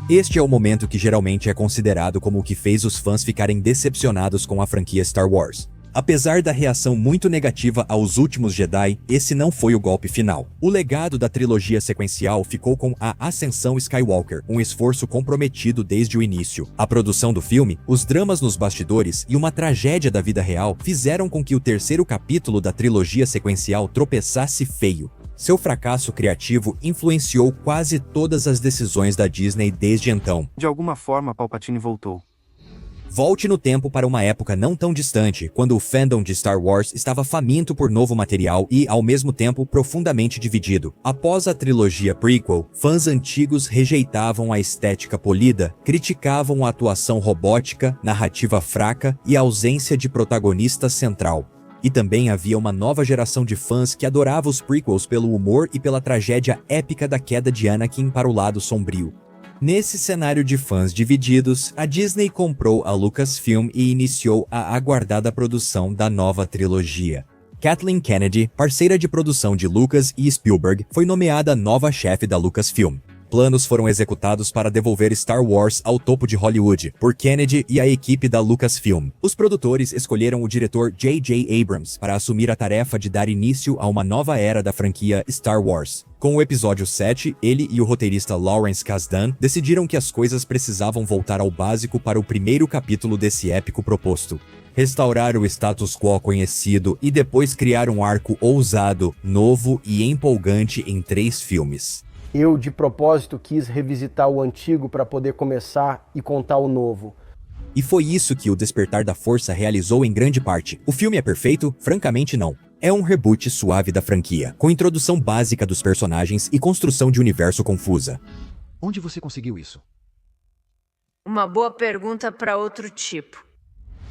Este é o momento que geralmente é considerado como o que fez os fãs ficarem decepcionados com a franquia Star Wars. Apesar da reação muito negativa aos últimos Jedi, esse não foi o golpe final. O legado da trilogia sequencial ficou com a Ascensão Skywalker, um esforço comprometido desde o início. A produção do filme, os dramas nos bastidores e uma tragédia da vida real fizeram com que o terceiro capítulo da trilogia sequencial tropeçasse feio. Seu fracasso criativo influenciou quase todas as decisões da Disney desde então. De alguma forma, Palpatine voltou. Volte no tempo para uma época não tão distante, quando o fandom de Star Wars estava faminto por novo material e, ao mesmo tempo, profundamente dividido. Após a trilogia prequel, fãs antigos rejeitavam a estética polida, criticavam a atuação robótica, narrativa fraca e a ausência de protagonista central. E também havia uma nova geração de fãs que adorava os prequels pelo humor e pela tragédia épica da queda de Anakin para o lado sombrio. Nesse cenário de fãs divididos, a Disney comprou a Lucasfilm e iniciou a aguardada produção da nova trilogia. Kathleen Kennedy, parceira de produção de Lucas e Spielberg, foi nomeada nova chefe da Lucasfilm. Planos foram executados para devolver Star Wars ao topo de Hollywood, por Kennedy e a equipe da Lucasfilm. Os produtores escolheram o diretor J.J. Abrams para assumir a tarefa de dar início a uma nova era da franquia Star Wars. Com o episódio 7, ele e o roteirista Lawrence Kasdan decidiram que as coisas precisavam voltar ao básico para o primeiro capítulo desse épico proposto. Restaurar o status quo conhecido e depois criar um arco ousado, novo e empolgante em 3 filmes. Eu, de propósito, quis revisitar o antigo para poder começar e contar o novo. E foi isso que O Despertar da Força realizou em grande parte. O filme é perfeito? Francamente não. É um reboot suave da franquia, com introdução básica dos personagens e construção de universo confusa. Onde você conseguiu isso? Uma boa pergunta para outro tipo.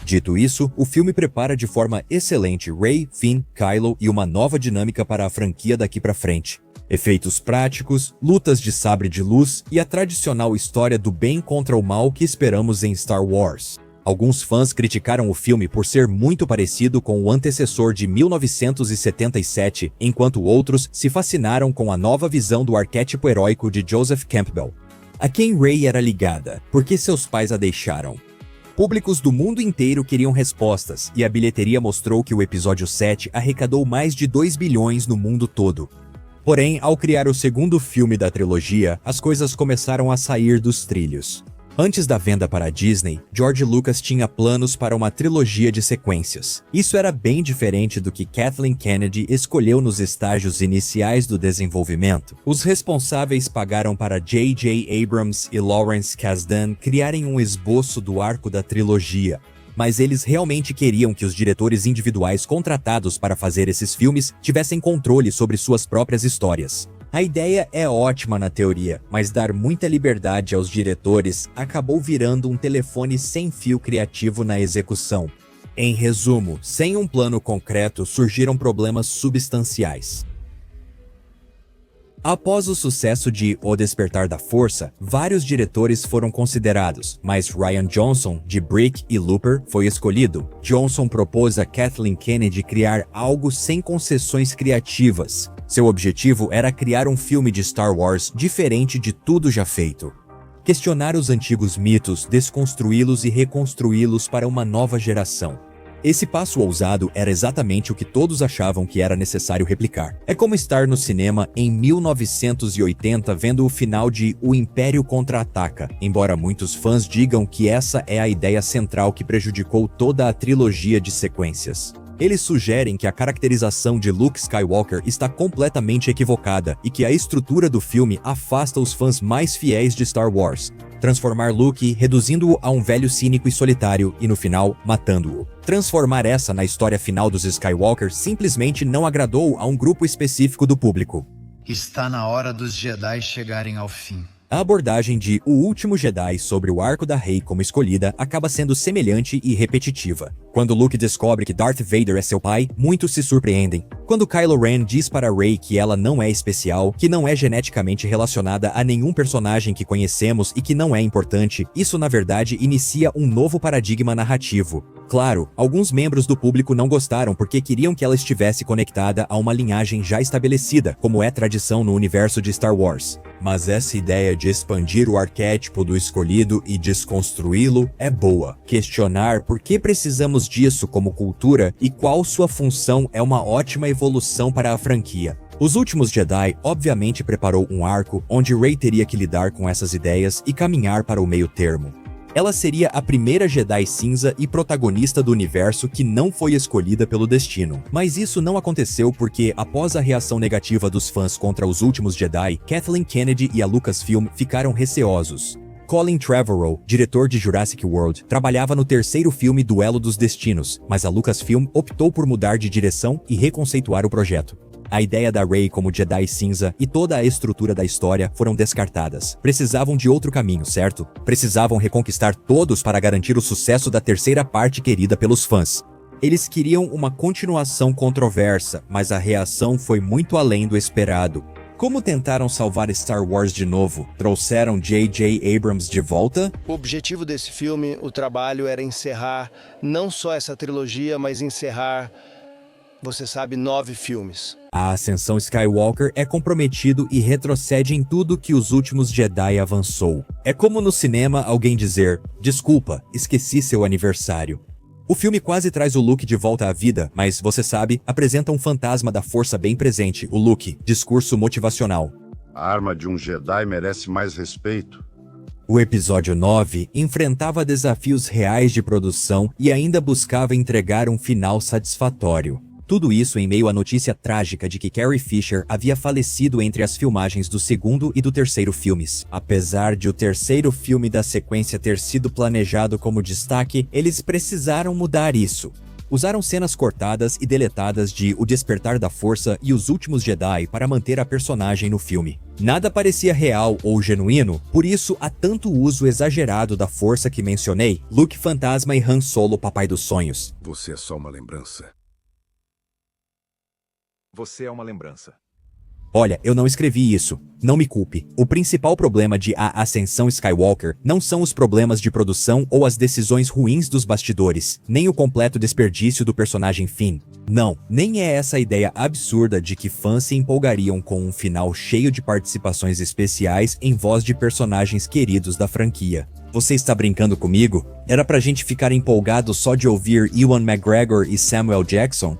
Dito isso, o filme prepara de forma excelente Rey, Finn, Kylo e uma nova dinâmica para a franquia daqui pra frente. Efeitos práticos, lutas de sabre de luz e a tradicional história do bem contra o mal que esperamos em Star Wars. Alguns fãs criticaram o filme por ser muito parecido com o antecessor de 1977, enquanto outros se fascinaram com a nova visão do arquétipo heróico de Joseph Campbell. A quem Rey era ligada? Por que seus pais a deixaram? Públicos do mundo inteiro queriam respostas, e a bilheteria mostrou que o episódio 7 arrecadou mais de 2 bilhões no mundo todo. Porém, ao criar o segundo filme da trilogia, as coisas começaram a sair dos trilhos. Antes da venda para a Disney, George Lucas tinha planos para uma trilogia de sequências. Isso era bem diferente do que Kathleen Kennedy escolheu nos estágios iniciais do desenvolvimento. Os responsáveis pagaram para J.J. Abrams e Lawrence Kasdan criarem um esboço do arco da trilogia. Mas eles realmente queriam que os diretores individuais contratados para fazer esses filmes tivessem controle sobre suas próprias histórias. A ideia é ótima na teoria, mas dar muita liberdade aos diretores acabou virando um telefone sem fio criativo na execução. Em resumo, sem um plano concreto, surgiram problemas substanciais. Após o sucesso de O Despertar da Força, vários diretores foram considerados, mas Rian Johnson, de Brick e Looper, foi escolhido. Johnson propôs a Kathleen Kennedy criar algo sem concessões criativas. Seu objetivo era criar um filme de Star Wars diferente de tudo já feito. Questionar os antigos mitos, desconstruí-los e reconstruí-los para uma nova geração. Esse passo ousado era exatamente o que todos achavam que era necessário replicar. É como estar no cinema em 1980 vendo o final de O Império Contra-Ataca, embora muitos fãs digam que essa é a ideia central que prejudicou toda a trilogia de sequências. Eles sugerem que a caracterização de Luke Skywalker está completamente equivocada e que a estrutura do filme afasta os fãs mais fiéis de Star Wars. Transformar Luke, reduzindo-o a um velho cínico e solitário e, no final, matando-o. Transformar essa na história final dos Skywalker simplesmente não agradou a um grupo específico do público. Está na hora dos Jedi chegarem ao fim. A abordagem de O Último Jedi sobre o arco da Rey como escolhida acaba sendo semelhante e repetitiva. Quando Luke descobre que Darth Vader é seu pai, muitos se surpreendem. Quando Kylo Ren diz para Rey que ela não é especial, que não é geneticamente relacionada a nenhum personagem que conhecemos e que não é importante, isso na verdade inicia um novo paradigma narrativo. Claro, alguns membros do público não gostaram porque queriam que ela estivesse conectada a uma linhagem já estabelecida, como é tradição no universo de Star Wars. Mas essa ideia de expandir o arquétipo do escolhido e desconstruí-lo é boa. Questionar por que precisamos disso como cultura e qual sua função é uma ótima evolução para a franquia. Os Últimos Jedi obviamente preparou um arco onde Rey teria que lidar com essas ideias e caminhar para o meio termo. Ela seria a primeira Jedi cinza e protagonista do universo que não foi escolhida pelo destino. Mas isso não aconteceu porque, após a reação negativa dos fãs contra Os Últimos Jedi, Kathleen Kennedy e a Lucasfilm ficaram receosos. Colin Trevorrow, diretor de Jurassic World, trabalhava no terceiro filme Duelo dos Destinos, mas a Lucasfilm optou por mudar de direção e reconceituar o projeto. A ideia da Rey como Jedi cinza e toda a estrutura da história foram descartadas. Precisavam de outro caminho, certo? Precisavam reconquistar todos para garantir o sucesso da terceira parte querida pelos fãs. Eles queriam uma continuação controversa, mas a reação foi muito além do esperado. Como tentaram salvar Star Wars de novo? Trouxeram J.J. Abrams de volta? O objetivo desse filme, o trabalho, era encerrar não só essa trilogia, mas encerrar, você sabe, 9 filmes. A Ascensão Skywalker é comprometido e retrocede em tudo que Os Últimos Jedi avançou. É como no cinema alguém dizer, desculpa, esqueci seu aniversário. O filme quase traz o Luke de volta à vida, mas, você sabe, apresenta um fantasma da força bem presente, o Luke, discurso motivacional. A arma de um Jedi merece mais respeito. O episódio 9 enfrentava desafios reais de produção e ainda buscava entregar um final satisfatório. Tudo isso em meio à notícia trágica de que Carrie Fisher havia falecido entre as filmagens do segundo e do terceiro filmes. Apesar de o terceiro filme da sequência ter sido planejado como destaque, eles precisaram mudar isso. Usaram cenas cortadas e deletadas de O Despertar da Força e Os Últimos Jedi para manter a personagem no filme. Nada parecia real ou genuíno, por isso há tanto uso exagerado da força que mencionei, Luke Fantasma e Han Solo Papai dos Sonhos. Você é só uma lembrança. Você é uma lembrança. Olha, eu não escrevi isso. Não me culpe. O principal problema de A Ascensão Skywalker não são os problemas de produção ou as decisões ruins dos bastidores, nem o completo desperdício do personagem Finn. Não, nem é essa ideia absurda de que fãs se empolgariam com um final cheio de participações especiais em voz de personagens queridos da franquia. Você está brincando comigo? Era pra gente ficar empolgado só de ouvir Ewan McGregor e Samuel Jackson?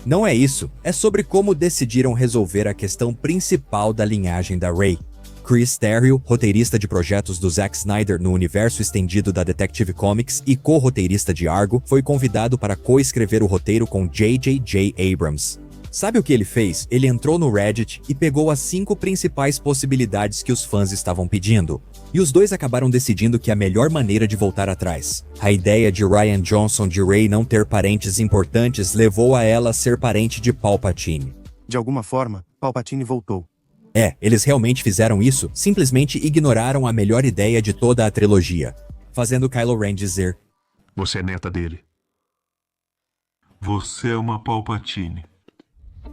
Não é isso, é sobre como decidiram resolver a questão principal da linhagem da Rey. Chris Terrio, roteirista de projetos do Zack Snyder no universo estendido da Detective Comics e co-roteirista de Argo, foi convidado para co-escrever o roteiro com J.J. Abrams. Sabe o que ele fez? Ele entrou no Reddit e pegou as 5 principais possibilidades que os fãs estavam pedindo. E os dois acabaram decidindo que a melhor maneira de voltar atrás. A ideia de Rian Johnson de Rey não ter parentes importantes levou a ela a ser parente de Palpatine. De alguma forma, Palpatine voltou. Eles realmente fizeram isso, simplesmente ignoraram a melhor ideia de toda a trilogia, fazendo Kylo Ren dizer: Você é neta dele. Você é uma Palpatine.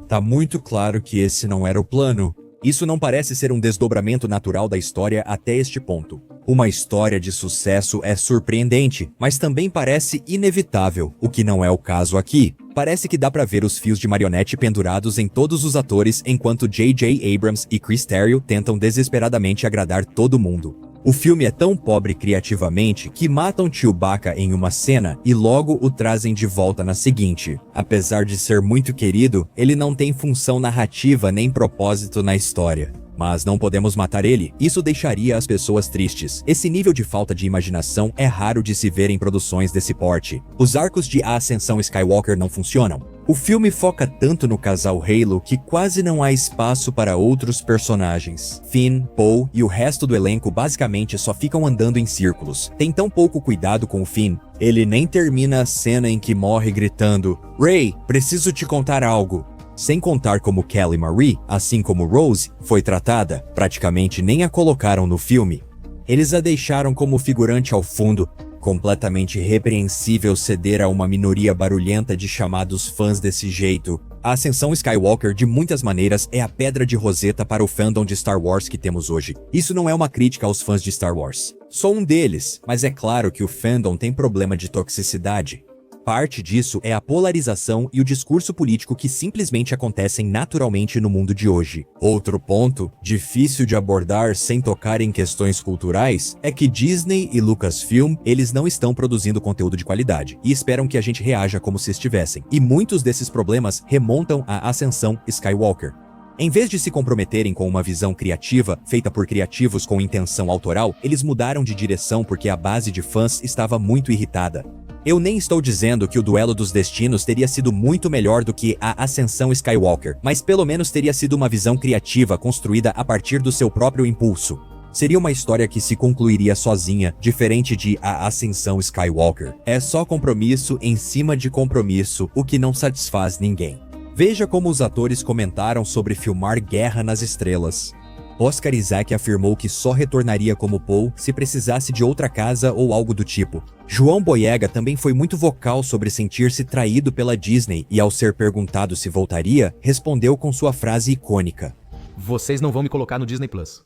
Tá muito claro que esse não era o plano. Isso não parece ser um desdobramento natural da história até este ponto. Uma história de sucesso é surpreendente, mas também parece inevitável, o que não é o caso aqui. Parece que dá pra ver os fios de marionete pendurados em todos os atores enquanto J.J. Abrams e Chris Terrio tentam desesperadamente agradar todo mundo. O filme é tão pobre criativamente que matam Chewbacca em uma cena e logo o trazem de volta na seguinte. Apesar de ser muito querido, ele não tem função narrativa nem propósito na história. Mas não podemos matar ele, isso deixaria as pessoas tristes. Esse nível de falta de imaginação é raro de se ver em produções desse porte. Os arcos de A Ascensão Skywalker não funcionam. O filme foca tanto no casal Halo que quase não há espaço para outros personagens. Finn, Poe e o resto do elenco basicamente só ficam andando em círculos. Tem tão pouco cuidado com o Finn. Ele nem termina a cena em que morre gritando: "Rey, preciso te contar algo." Sem contar como Kelly Marie, assim como Rose, foi tratada, praticamente nem a colocaram no filme. Eles a deixaram como figurante ao fundo. completamente repreensível ceder a uma minoria barulhenta de chamados fãs desse jeito. A ascensão Skywalker, de muitas maneiras, é a pedra de roseta para o fandom de Star Wars que temos hoje. Isso não é uma crítica aos fãs de Star Wars. Sou um deles, mas é claro que o fandom tem problema de toxicidade. Parte disso é a polarização e o discurso político que simplesmente acontecem naturalmente no mundo de hoje. Outro ponto, difícil de abordar sem tocar em questões culturais, é que Disney e Lucasfilm, eles não estão produzindo conteúdo de qualidade e esperam que a gente reaja como se estivessem. E muitos desses problemas remontam à ascensão Skywalker. Em vez de se comprometerem com uma visão criativa, feita por criativos com intenção autoral, eles mudaram de direção porque a base de fãs estava muito irritada. Eu nem estou dizendo que o Duelo dos Destinos teria sido muito melhor do que a Ascensão Skywalker, mas pelo menos teria sido uma visão criativa construída a partir do seu próprio impulso. Seria uma história que se concluiria sozinha, diferente de A Ascensão Skywalker. É só compromisso em cima de compromisso, o que não satisfaz ninguém. Veja como os atores comentaram sobre filmar Guerra nas Estrelas. Oscar Isaac afirmou que só retornaria como Paul se precisasse de outra casa ou algo do tipo. João Boyega também foi muito vocal sobre sentir-se traído pela Disney e, ao ser perguntado se voltaria, respondeu com sua frase icônica: "Vocês não vão me colocar no Disney Plus.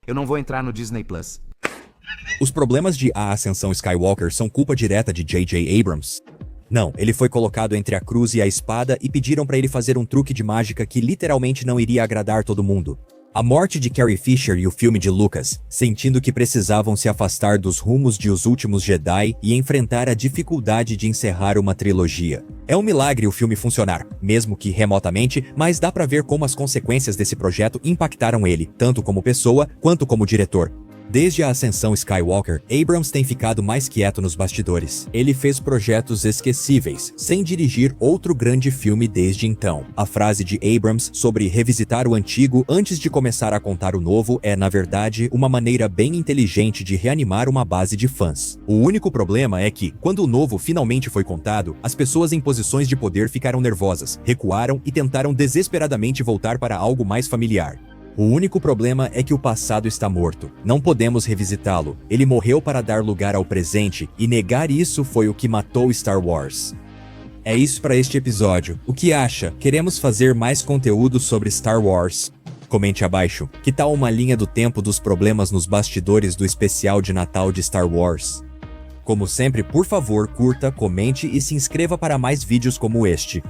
Eu não vou entrar no Disney Plus." Os problemas de A Ascensão Skywalker são culpa direta de J.J. Abrams? Não, ele foi colocado entre a cruz e a espada e pediram para ele fazer um truque de mágica que literalmente não iria agradar todo mundo. A morte de Carrie Fisher e o filme de Lucas, sentindo que precisavam se afastar dos rumos de Os Últimos Jedi e enfrentar a dificuldade de encerrar uma trilogia. É um milagre o filme funcionar, mesmo que remotamente, mas dá pra ver como as consequências desse projeto impactaram ele, tanto como pessoa quanto como diretor. Desde a Ascensão Skywalker, Abrams tem ficado mais quieto nos bastidores. Ele fez projetos esquecíveis, sem dirigir outro grande filme desde então. A frase de Abrams sobre revisitar o antigo antes de começar a contar o novo é, na verdade, uma maneira bem inteligente de reanimar uma base de fãs. O único problema é que, quando o novo finalmente foi contado, as pessoas em posições de poder ficaram nervosas, recuaram e tentaram desesperadamente voltar para algo mais familiar. O único problema é que o passado está morto. Não podemos revisitá-lo. Ele morreu para dar lugar ao presente, e negar isso foi o que matou Star Wars. É isso para este episódio. O que acha? Queremos fazer mais conteúdo sobre Star Wars? Comente abaixo. Que tal uma linha do tempo dos problemas nos bastidores do especial de Natal de Star Wars? Como sempre, por favor, curta, comente e se inscreva para mais vídeos como este.